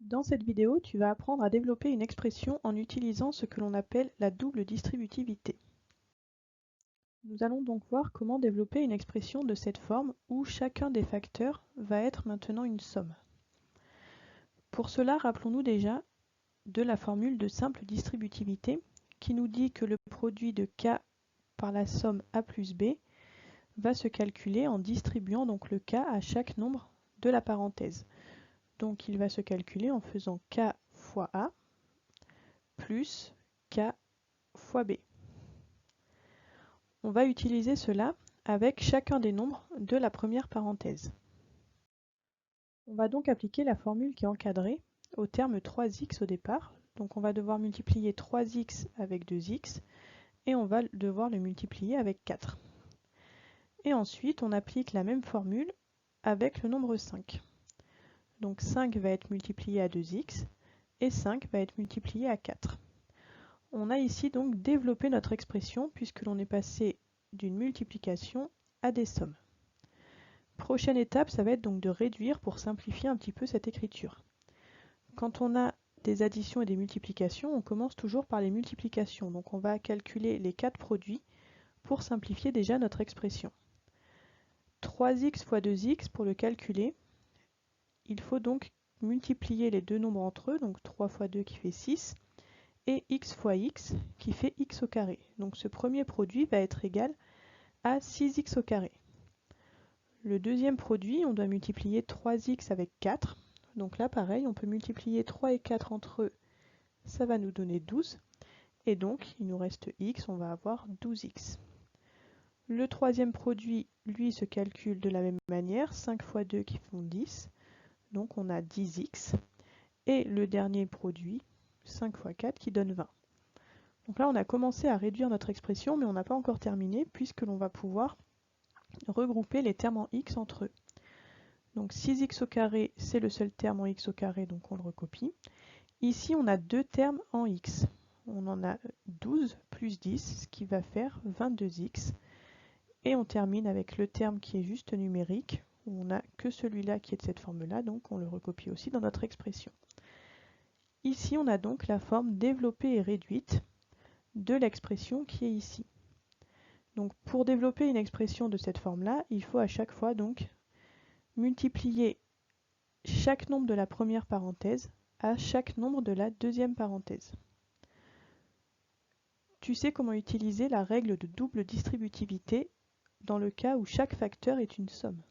Dans cette vidéo, tu vas apprendre à développer une expression en utilisant ce que l'on appelle la double distributivité. Nous allons donc voir comment développer une expression de cette forme où chacun des facteurs va être maintenant une somme. Pour cela, rappelons-nous déjà de la formule de simple distributivité qui nous dit que le produit de K par la somme A plus B va se calculer en distribuant donc le K à chaque nombre de la parenthèse. Donc il va se calculer en faisant K fois A plus K fois B. On va utiliser cela avec chacun des nombres de la première parenthèse. On va donc appliquer la formule qui est encadrée au terme 3x au départ. Donc on va devoir multiplier 3x avec 2x et on va devoir le multiplier avec 4. Et ensuite on applique la même formule avec le nombre 5. Donc 5 va être multiplié à 2x et 5 va être multiplié à 4. On a ici donc développé notre expression puisque l'on est passé d'une multiplication à des sommes. Prochaine étape, ça va être donc de réduire pour simplifier un petit peu cette écriture. Quand on a des additions et des multiplications, on commence toujours par les multiplications. Donc on va calculer les 4 produits pour simplifier déjà notre expression. 3x fois 2x, pour le calculer, il faut donc multiplier les deux nombres entre eux, donc 3 fois 2 qui fait 6, et x fois x qui fait x au carré. Donc ce premier produit va être égal à 6x au carré. Le deuxième produit, on doit multiplier 3x avec 4. Donc là, pareil, on peut multiplier 3 et 4 entre eux, ça va nous donner 12. Et donc, il nous reste x, on va avoir 12x. Le troisième produit, lui, se calcule de la même manière, 5 fois 2 qui font 10. Donc on a 10x. Et le dernier produit, 5 fois 4 qui donne 20. Donc là, on a commencé à réduire notre expression, mais on n'a pas encore terminé, puisque l'on va pouvoir regrouper les termes en x entre eux. Donc 6x au carré, c'est le seul terme en x au carré, donc on le recopie. Ici, on a deux termes en x. On en a 12 plus 10, ce qui va faire 22x. Et on termine avec le terme qui est juste numérique, où on n'a que celui-là qui est de cette forme-là, donc on le recopie aussi dans notre expression. Ici, on a donc la forme développée et réduite de l'expression qui est ici. Donc pour développer une expression de cette forme-là, il faut à chaque fois donc multiplier chaque nombre de la première parenthèse à chaque nombre de la deuxième parenthèse. Tu sais comment utiliser la règle de double distributivité dans le cas où chaque facteur est une somme.